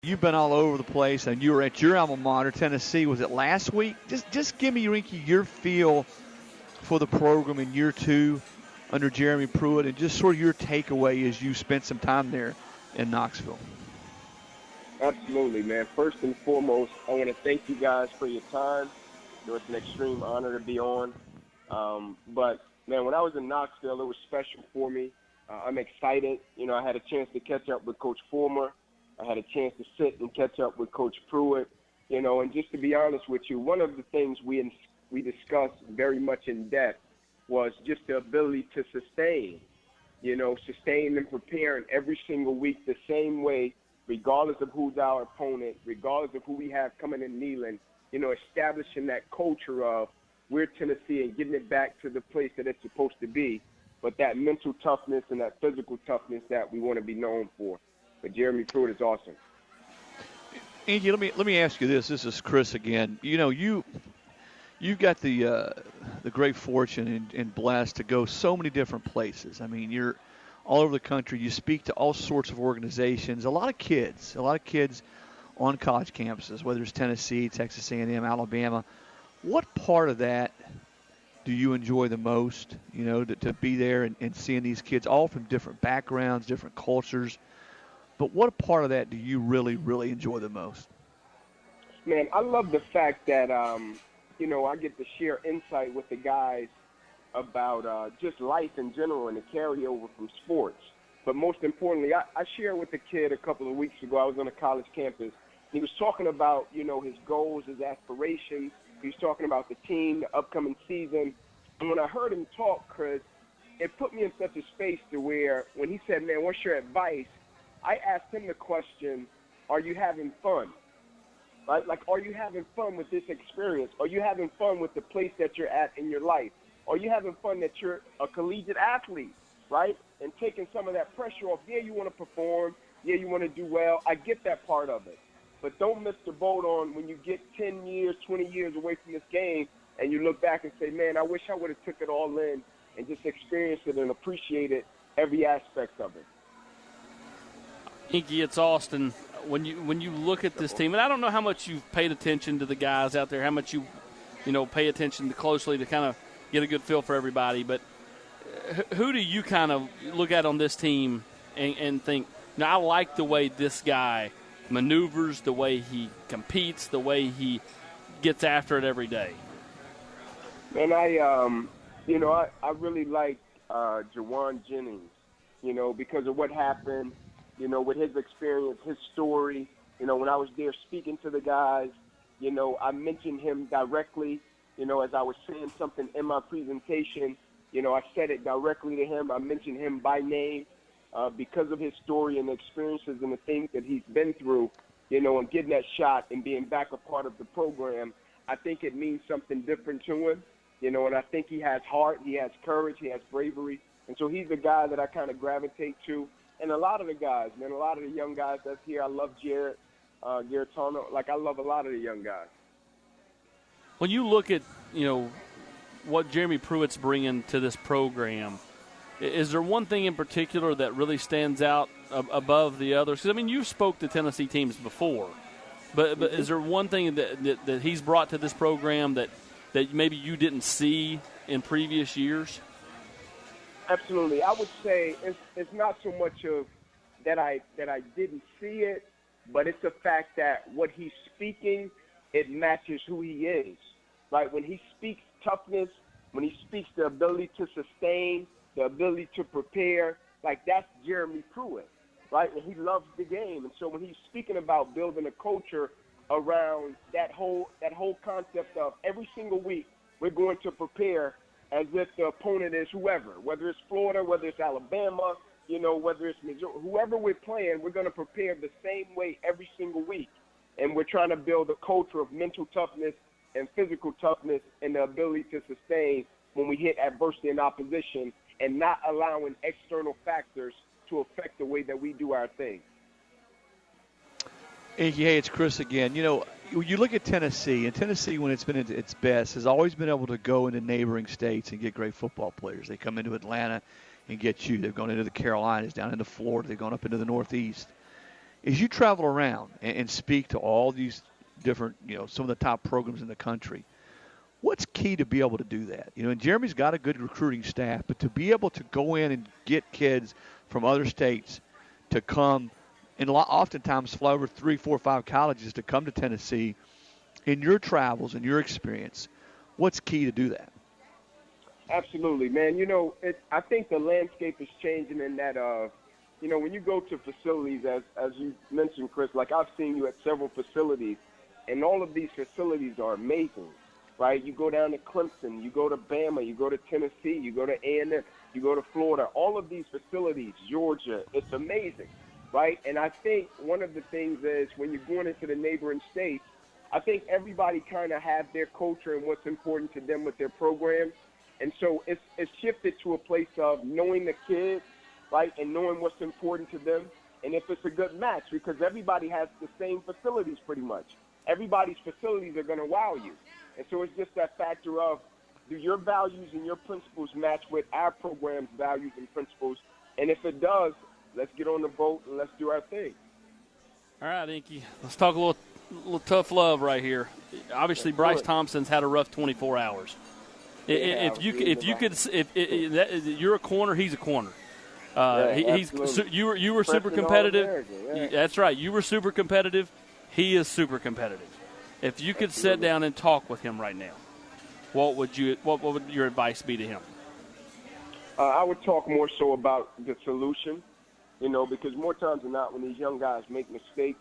You've been all over the place, and you were at your alma mater, Tennessee. Was it last week? Just give me, Rinky, your feel for the program in year two under Jeremy Pruitt, and just sort of your takeaway as you spent some time there in Knoxville. Absolutely, man. First and foremost, I want to thank you guys for your time. It's an extreme honor to be on. But, man, when I was in Knoxville, it was special for me. I'm excited. I had a chance to catch up with Coach Fulmer. I had a chance to sit and catch up with Coach Pruitt. And just to be honest with you, one of the things we discussed very much in depth was just the ability to sustain and prepare in every single week the same way, regardless of who's our opponent, regardless of who we have coming in Neyland, establishing that culture of we're Tennessee and getting it back to the place that it's supposed to be, but that mental toughness and that physical toughness that we want to be known for. But Jeremy Pruitt is awesome. Inky, let me ask you this. This is Chris again. You've got the great fortune and blessed to go so many different places. I mean, you're all over the country. You speak to all sorts of organizations. A lot of kids on college campuses, whether it's Tennessee, Texas A&M, Alabama. What part of that do you enjoy the most? To be there and seeing these kids all from different backgrounds, different cultures. But what part of that do you really, really enjoy the most? Man, I love the fact that, I get to share insight with the guys about just life in general and the carryover from sports. But most importantly, I shared with a kid a couple of weeks ago. I was on a college campus. He was talking about, his goals, his aspirations. He was talking about the team, the upcoming season. And when I heard him talk, Chris, it put me in such a space to where when he said, man, what's your advice? I asked him the question, are you having fun? Right? Like, are you having fun with this experience? Are you having fun with the place that you're at in your life? Are you having fun that you're a collegiate athlete, right? And taking some of that pressure off. Yeah, you want to perform. Yeah, you want to do well. I get that part of it. But don't miss the boat on when you get 10 years, 20 years away from this game and you look back and say, man, I wish I would have took it all in and just experienced it and appreciated every aspect of it. Inky, it's Austin. When you look at this team, and I don't know how much you've paid attention to the guys out there, how much you pay attention closely to kind of get a good feel for everybody, but who do you kind of look at on this team and think, I like the way this guy maneuvers, the way he competes, the way he gets after it every day? Man, I really like Jawan Jennings, because of what happened, with his experience, his story. When I was there speaking to the guys, I mentioned him directly, as I was saying something in my presentation, I said it directly to him. I mentioned him by name because of his story and the experiences and the things that he's been through, and getting that shot and being back a part of the program. I think it means something different to him, and I think he has heart, he has courage, he has bravery. And so he's a guy that I kind of gravitate to. And a lot of the guys, man, a lot of the young guys that's here, I love Garrett Tono. I love a lot of the young guys. When you look at, what Jeremy Pruitt's bringing to this program, is there one thing in particular that really stands out above the others? Because, you spoke to Tennessee teams before, but is there one thing that he's brought to this program that maybe you didn't see in previous years? Absolutely. I would say it's not so much of that I didn't see it, but it's the fact that what he's speaking, it matches who he is. Right? When he speaks toughness, when he speaks the ability to sustain, the ability to prepare, that's Jeremy Pruitt, right? And he loves the game. And so when he's speaking about building a culture around that whole concept of every single week we're going to prepare as if the opponent is whoever, whether it's Florida, whether it's Alabama, whether it's Missouri, whoever we're playing, we're going to prepare the same way every single week. And we're trying to build a culture of mental toughness and physical toughness and the ability to sustain when we hit adversity and opposition and not allowing external factors to affect the way that we do our thing. Hey, it's Chris again. You look at Tennessee, and Tennessee, when it's been at its best, has always been able to go into neighboring states and get great football players. They come into Atlanta and get you. They've gone into the Carolinas, down into Florida. They've gone up into the Northeast. As you travel around and speak to all these different, some of the top programs in the country, what's key to be able to do that? And Jeremy's got a good recruiting staff, but to be able to go in and get kids from other states to come, and oftentimes fly over 3, 4, 5 colleges to come to Tennessee, in your travels and your experience, what's key to do that? Absolutely, man. I think the landscape is changing in that, when you go to facilities, as you mentioned, Chris, like I've seen you at several facilities, and all of these facilities are amazing, right? You go down to Clemson, you go to Bama, you go to Tennessee, you go to A&M, you go to Florida. All of these facilities, Georgia, it's amazing, right? And I think one of the things is when you're going into the neighboring states, I think everybody kind of have their culture and what's important to them with their program. And so it's shifted to a place of knowing the kids, right, and knowing what's important to them, and if it's a good match, because everybody has the same facilities pretty much. Everybody's facilities are going to wow you. And so it's just that factor of, do your values and your principles match with our program's values and principles? And if it does, let's get on the boat and let's do our thing. All right, Inky, let's talk a little tough love right here. Obviously, Bryce Thompson's had a rough 24 hours. Yeah, if you're a corner, he's a corner. You were super competitive. Yeah. That's right. You were super competitive. He is super competitive. If you could sit down and talk with him right now, what would your advice be to him? I would talk more so about the solution, because more times than not, when these young guys make mistakes,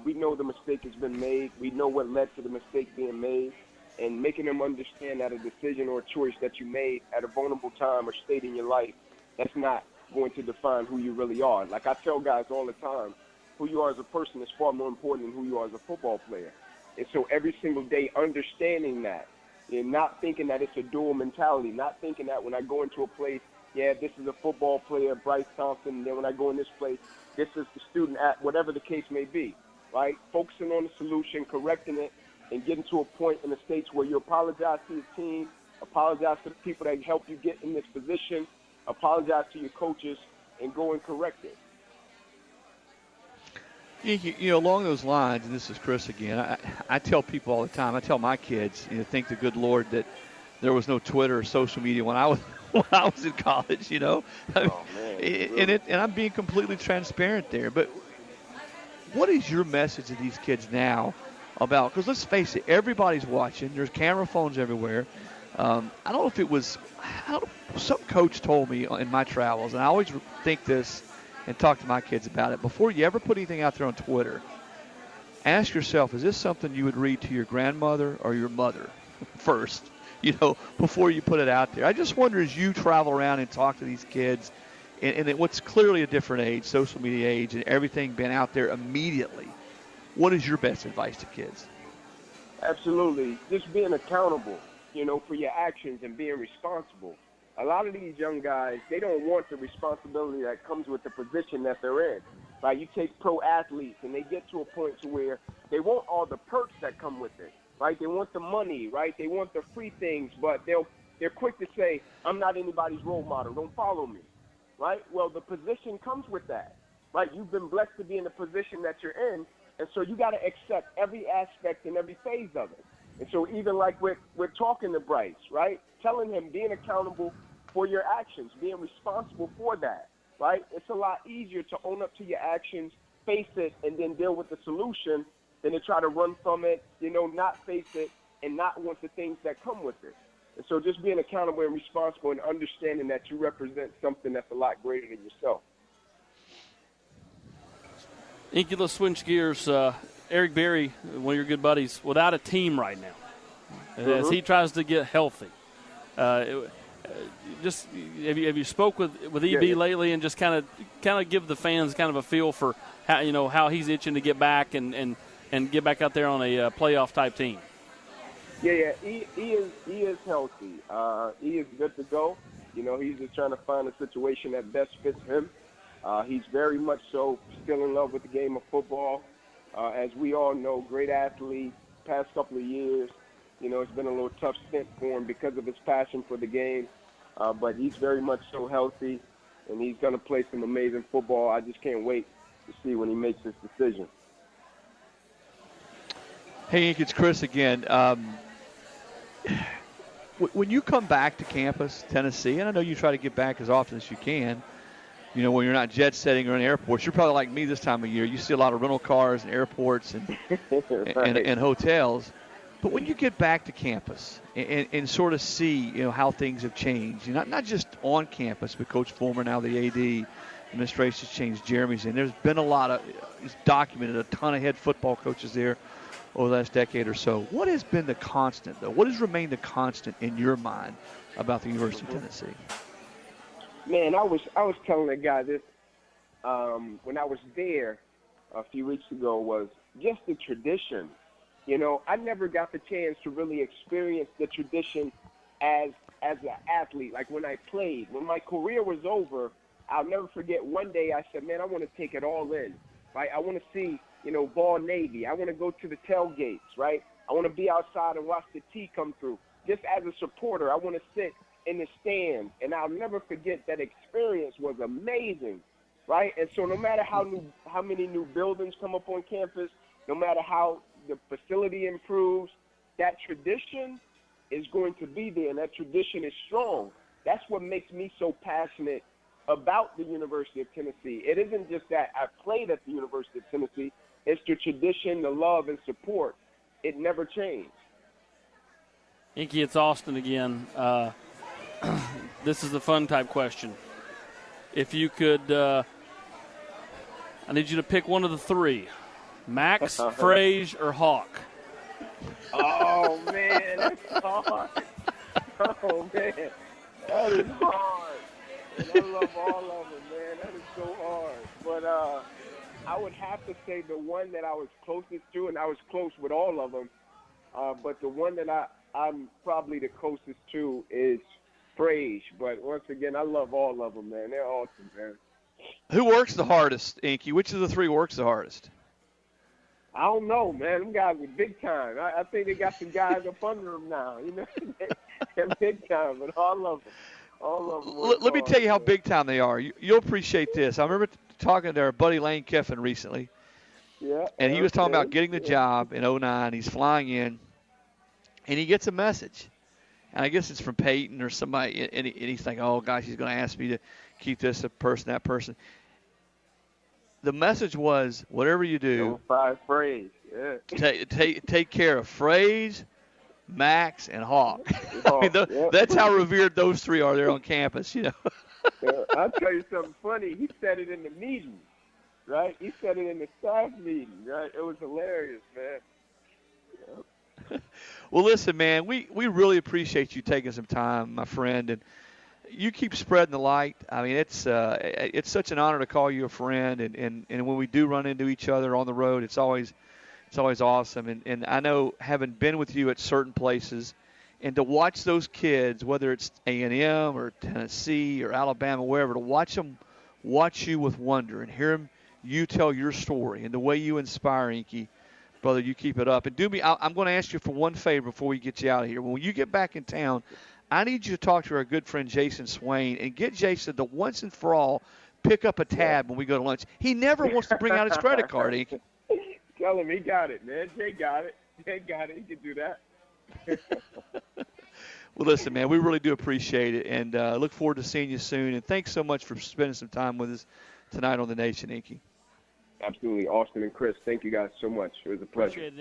we know the mistake has been made. We know what led to the mistake being made. And making them understand that a decision or a choice that you made at a vulnerable time or state in your life, that's not going to define who you really are. Like I tell guys all the time, who you are as a person is far more important than who you are as a football player. And so every single day understanding that and not thinking that it's a dual mentality, not thinking that when I go into a place, this is a football player, Bryce Thompson, and then when I go in this place, this is the student at whatever the case may be, right? Focusing on the solution, correcting it, and getting to a point in the States where you apologize to your team, apologize to the people that helped you get in this position, apologize to your coaches, and go and correct it. Along those lines, and this is Chris again, I tell people all the time, I tell my kids, thank the good Lord that there was no Twitter or social media when I was in college, Oh, man. And I'm being completely transparent there. But what is your message to these kids now about, because let's face it, everybody's watching. There's camera phones everywhere. I don't know if it was, some coach told me in my travels, and I always think this and talk to my kids about it. Before you ever put anything out there on Twitter, ask yourself, is this something you would read to your grandmother or your mother first, before you put it out there? I just wonder, as you travel around and talk to these kids, and what's clearly a different age, social media age, and everything being out there immediately, what is your best advice to kids? Absolutely. Just being accountable, for your actions and being responsible. A lot of these young guys, they don't want the responsibility that comes with the position that they're in. Right? You take pro athletes, and they get to a point to where they want all the perks that come with it. Right? They want the money, right? They want the free things, but they're quick to say, I'm not anybody's role model. Don't follow me. Right? Well, the position comes with that. Right? You've been blessed to be in the position that you're in. And so you got to accept every aspect and every phase of it. And so even like we're talking to Bryce, right, telling him, being accountable for your actions, being responsible for that, right? It's a lot easier to own up to your actions, face it, and then deal with the solution than to try to run from it, not face it and not want the things that come with it. And so just being accountable and responsible and understanding that you represent something that's a lot greater than yourself. Inky, let's switch gears. Eric Berry, one of your good buddies, without a team right now, as he tries to get healthy. Just have you spoke with EB lately, and just kind of give the fans kind of a feel for how he's itching to get back and get back out there on a playoff type team. Yeah, he is healthy. He is good to go. He's just trying to find a situation that best fits him. He's very much so still in love with the game of football. As we all know, great athlete, past couple of years. It's been a little tough stint for him because of his passion for the game. But he's very much so healthy, and he's going to play some amazing football. I just can't wait to see when he makes his decision. Hey, Inky, it's Chris again. When you come back to campus, Tennessee, and I know you try to get back as often as you can, you know, when you're not jet setting or in airports, you're probably like me this time of year. You see a lot of rental cars and airports and, Right. and hotels. But when you get back to campus and sort of see, you know, how things have changed, you know, not just on campus, but Coach Fulmer, now the AD, administration's changed, Jeremy's in. There's been a lot of, he's documented a ton of head football coaches there over the last decade or so. What has been the constant, though? What has remained the constant in your mind about the University of Tennessee? Man, I was telling a guy this when I was there a few weeks ago, was just the tradition. You know, I never got the chance to really experience the tradition as an athlete, like when I played. When my career was over, I'll never forget one day I said, man, I want to take it all in, right? I want to see, you know, Ball Navy. I want to go to the tailgates, right? I want to be outside and watch the tea come through. Just as a supporter, I want to sit in the stands, and I'll never forget that experience was amazing, right? And so no matter how many new buildings come up on campus, no matter how the facility improves, that tradition is going to be there, and that tradition is strong. That's what makes me so passionate about the University of Tennessee. It isn't just that I played at the University of Tennessee. It's the tradition, the love, and support. It never changed. Inky, it's Austin again. This is a fun type question. If you could, I need you to pick one of the three: Max, Frage, or Hawk. Oh, man, that's hard. Oh, man, that is hard. And I love all of them, man. That is so hard. But I would have to say the one that I was closest to, and I was close with all of them, but the one that I'm probably the closest to is Frage. But once again, I love all of them, man. They're awesome, man. Who works the hardest, Inky? Which of the three works the hardest? I don't know, man. Them guys are big time. I think they got some guys up under them now. You know, they're big time, but all of them. Let me tell you how big time they are. You'll appreciate this. I remember talking to our buddy Lane Kiffin recently, and he was talking about getting the job in 2009. He's flying in, and he gets a message. And I guess it's from Peyton or somebody, and he's thinking, oh, gosh, he's going to ask me to keep this person, that person. The message was, whatever you do, Frage. Yeah. take care of Frage, Max, and Hawk. I mean, that's how revered those three are there on campus, you know. I'll tell you something funny. He said it in the meeting, right? He said it in the staff meeting, right? It was hilarious, man. Yep. Well, listen, man, we really appreciate you taking some time, my friend, and you keep spreading the light. I mean, it's such an honor to call you a friend, and when we do run into each other on the road, it's always awesome. And I know, having been with you at certain places, and to watch those kids, whether it's A&M or Tennessee or Alabama, wherever, to watch them watch you with wonder and hear you tell your story and the way you inspire, Inky, brother, you keep it up. And do me, I'm going to ask you for one favor before we get you out of here. When you get back in town, I need you to talk to our good friend Jason Swain and get Jason to once and for all pick up a tab when we go to lunch. He never wants to bring out his credit card, Inky. Tell him he got it, man. Jay got it. He can do that. Well, listen, man, we really do appreciate it, and look forward to seeing you soon. And thanks so much for spending some time with us tonight on The Nation, Inky. Absolutely. Austin and Chris, thank you guys so much. It was a pleasure. Appreciate it, Inky.